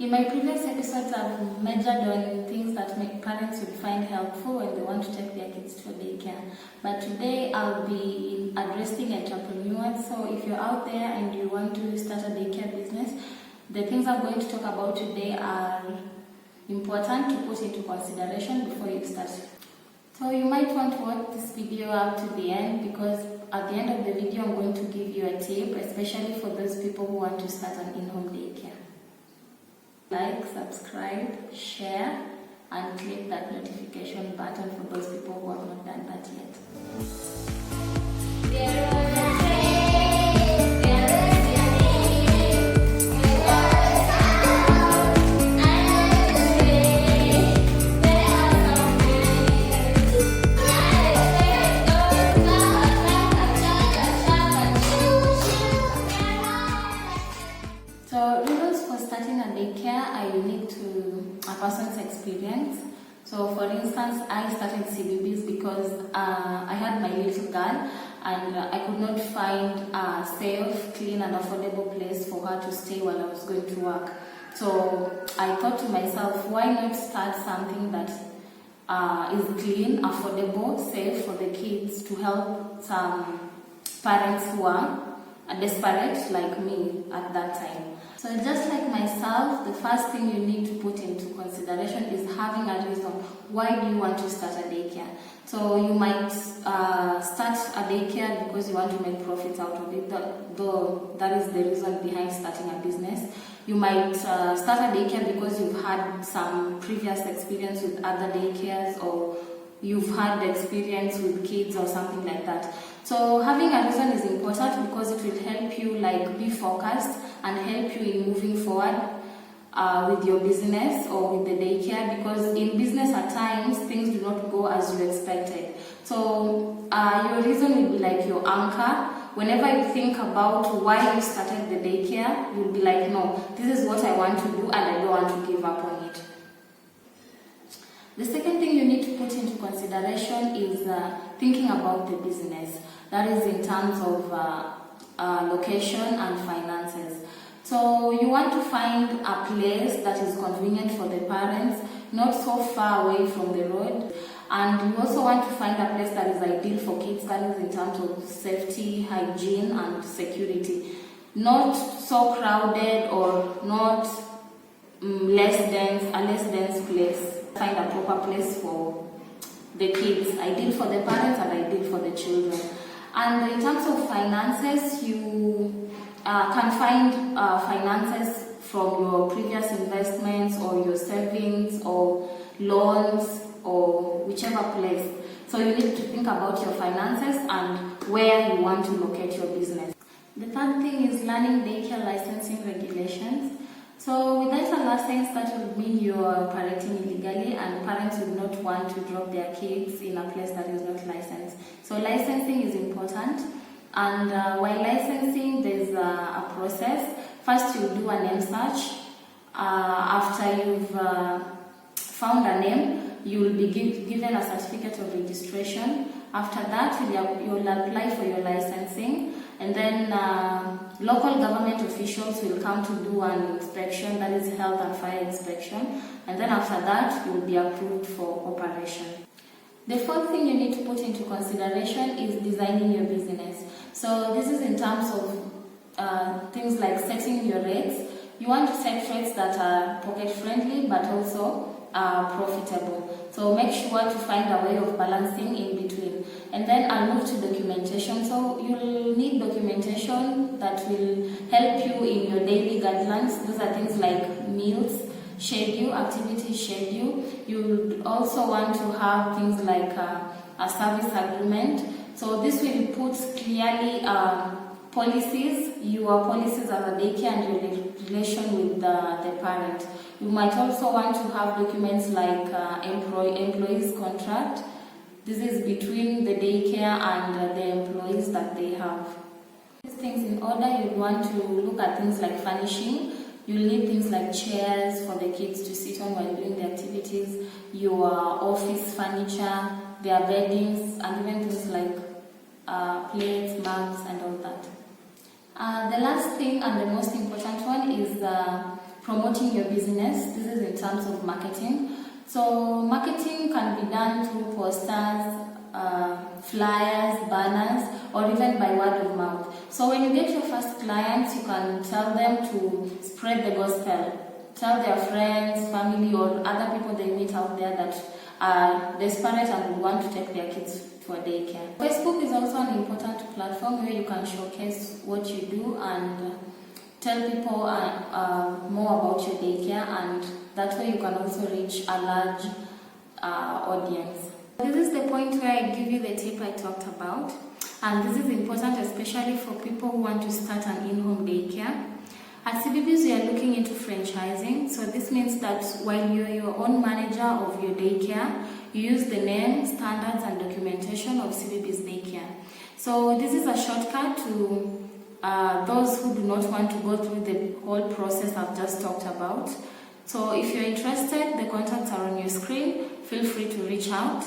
In my previous episodes, I've majored on things that parents would find helpful when they want to take their kids to daycare. But today I'll be addressing entrepreneurs. So if you're out there and you want to start a daycare business, the things I'm going to talk about today are important to put into consideration before you start. So you might want to watch this video up to the end, because at the end of the video I'm going to give you a tip, especially for those people who want to start an in-home daycare. Like, subscribe, share, and click that notification button for those people who have not done that yet. So rules for starting a daycare are unique to a person's experience. So for instance, I started CBBS because I had my little girl and I could not find a safe, clean and affordable place for her to stay while I was going to work. So I thought to myself, why not start something that is clean, affordable, safe for the kids, to help some parents who are desperate like me at that time. So just like myself, the first thing you need to put into consideration is having a reason. Why do you want to start a daycare? So you might start a daycare because you want to make profits out of it, though that is the reason behind starting a business. You might start a daycare because you've had some previous experience with other daycares, or you've had experience with kids or something like that. So having a reason is important because it will help you be focused and help you in moving forward with your business or with the daycare, because in business at times things do not go as you expected. So your reason will be like your anchor. Whenever you think about why you started the daycare, you'll be like, no, this is what I want to do and I don't want to give up on it. The second thing you need to put into consideration is thinking about the business. That is in terms of location and finances. So you want to find a place that is convenient for the parents, not so far away from the road. And you also want to find a place that is ideal for kids, that is in terms of safety, hygiene and security. Not so crowded or not a less dense place. Find a proper place for the kids, ideal for the parents and ideal for the children. And in terms of finances, you can find finances from your previous investments or your savings or loans or whichever place. So you need to think about your finances and where you want to locate your business. The third thing is learning daycare licensing regulations. So without a license, that would mean you are parenting illegally, and parents would not want to drop their kids in a place that is not licensed. So licensing is important, and while licensing, there's a process. First, you do a name search. After you've found a name, you will be given a certificate of registration. After that, you'll apply for your licensing, and then local government officials will come to do an inspection, that is health and fire inspection, and then after that you will be approved for operation. The fourth thing you need to put into consideration is designing your business. So this is in terms of things like setting your rates. You want to set rates that are pocket friendly but also profitable. So make sure to find a way of balancing in between. And then I'll move to documentation. So you'll need documentation that will help you in your daily guidelines. Those are things like meals schedule, activity schedule. You'll also want to have things like a service agreement. So this will put clearly policies, your policies as a daycare and your relation with the parent. You might also want to have documents like employees contract. This is between the daycare and the employees that they have. These things in order, you'd want to look at things like furnishing. You'll need things like chairs for the kids to sit on while doing the activities, your office furniture, their beddings, and even things like plates, mugs, and all that. The last thing and the most important one is promoting your business. This is in terms of marketing. So marketing can be done through posters, flyers, banners, or even by word of mouth. So when you get your first clients, you can tell them to spread the gospel. Tell their friends, family, or other people they meet out there that are desperate and would want to take their kids to a daycare. Facebook is also an important platform where you can showcase what you do and tell people more about your daycare, and that way you can also reach a large audience. This is the point where I give you the tip I talked about, and this is important especially for people who want to start an in-home daycare. At CBBS, we are looking into franchising, so this means that while you're your own manager of your daycare, you use the name, standards, and documentation of CBBS Daycare. So this is a shortcut to those who do not want to go through the whole process I've just talked about. So if you're interested, the contacts are on your screen. Feel free to reach out.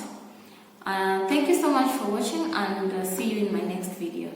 Thank you so much for watching, and see you in my next video.